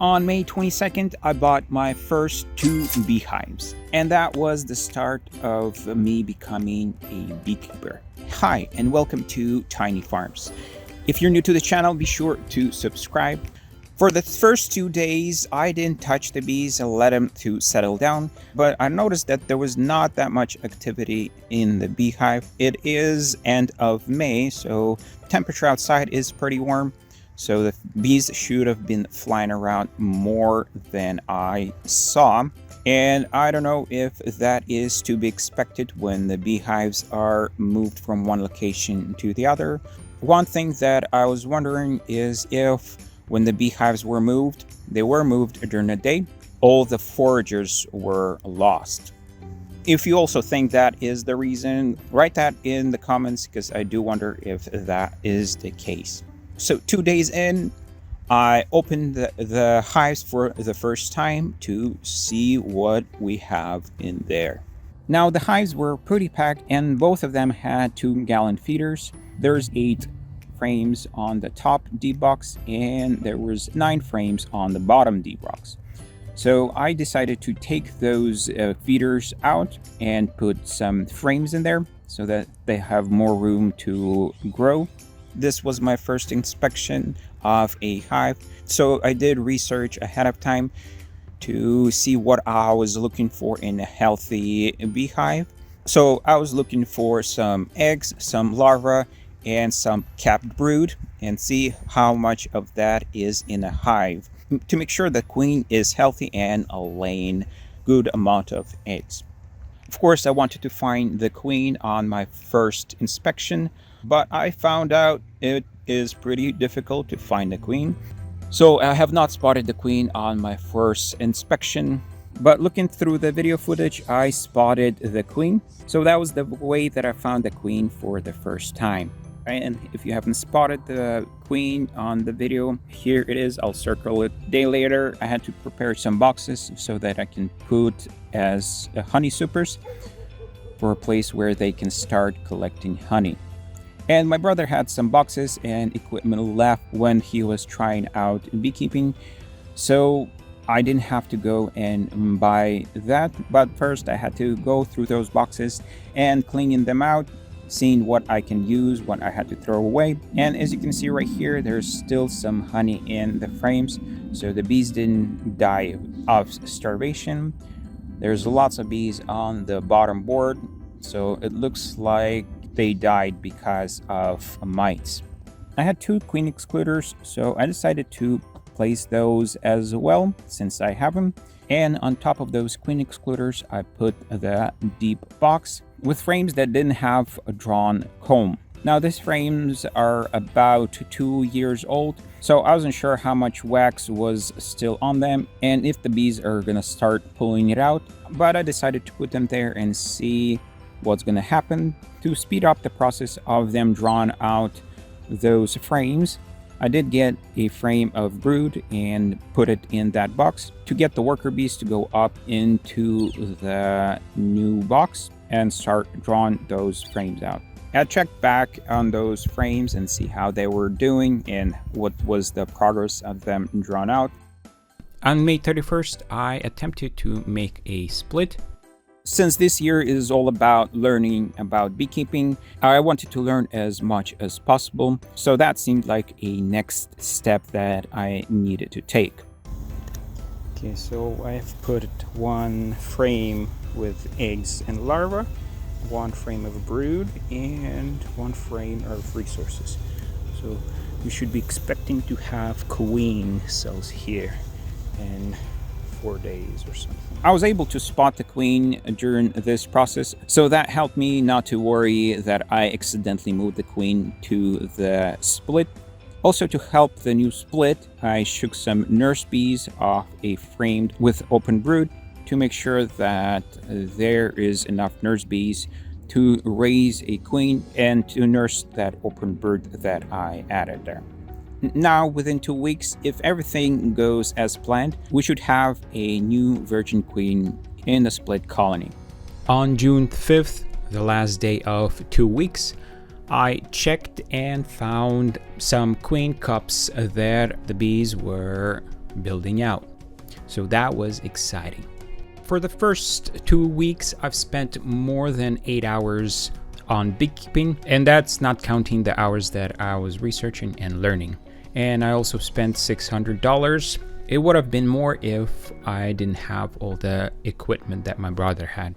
On May 22nd, I bought my first 2 beehives, and that was the start of me becoming a beekeeper. Hi, and welcome to Tiny Farms. If you're new to the channel, be sure to subscribe. For the first 2 days, I didn't touch the bees and let them to settle down, but I noticed that there was not that much activity in the beehive. It is end of May, so temperature outside is pretty warm. So the bees should have been flying around more than I saw. And I don't know if that is to be expected when the beehives are moved from one location to the other. One thing that I was wondering is if when the beehives were moved, they were moved during the day, all the foragers were lost. If you also think that is the reason, write that in the comments because I do wonder if that is the case. So 2 days in, I opened the hives for the first time to see what we have in there. Now the hives were pretty packed and both of them had 2-gallon feeders. There's 8 frames on the top D box and there was 9 frames on the bottom D box. So I decided to take those feeders out and put some frames in there so that they have more room to grow. This was my first inspection of a hive, so I did research ahead of time to see what I was looking for in a healthy beehive. So I was looking for some eggs, some larvae, and some capped brood, and see how much of that is in a hive to make sure the queen is healthy and laying good amount of eggs. Of course, I wanted to find the queen on my first inspection, but I found out it is pretty difficult to find the queen. So I have not spotted the queen on my first inspection, but looking through the video footage, I spotted the queen. So that was the way that I found the queen for the first time. And if you haven't spotted the queen on the video, here it is. I'll circle it. A day later, I had to prepare some boxes so that I can put as honey supers for a place where they can start collecting honey. And my brother had some boxes and equipment left when he was trying out beekeeping, so I didn't have to go and buy that. But first I had to go through those boxes and cleaning them out, seeing what I can use, what I had to throw away. And as you can see right here, there's still some honey in the frames, so the bees didn't die of starvation. There's lots of bees on the bottom board, so it looks like they died because of mites. I had 2 queen excluders, so I decided to place those as well since I have them. And on top of those queen excluders, I put the deep box with frames that didn't have a drawn comb. Now these frames are about 2 years old, so I wasn't sure how much wax was still on them and if the bees are gonna start pulling it out, but I decided to put them there and see what's gonna happen. To speed up the process of them drawing out those frames, I did get a frame of brood and put it in that box to get the worker bees to go up into the new box and start drawing those frames out. I checked back on those frames and see how they were doing and what was the progress of them drawn out. On May 31st, I attempted to make a split. Since this year is all about learning about beekeeping, I wanted to learn as much as possible, so that seemed like a next step that I needed to take. Okay, so I've put 1 frame with eggs and larvae, 1 frame of brood, and 1 frame of resources. So you should be expecting to have queen cells here in 4 days or something. I was able to spot the queen during this process, so that helped me not to worry that I accidentally moved the queen to the split. Also, to help the new split, I shook some nurse bees off a frame with open brood to make sure that there is enough nurse bees to raise a queen and to nurse that open brood that I added there. Now, within 2 weeks, if everything goes as planned, we should have a new virgin queen in the split colony. On June 5th, the last day of 2 weeks, I checked and found some queen cups that the bees were building out. So that was exciting. For the first 2 weeks, I've spent more than 8 hours on beekeeping, and that's not counting the hours that I was researching and learning. And I also spent $600. It would have been more if I didn't have all the equipment that my brother had.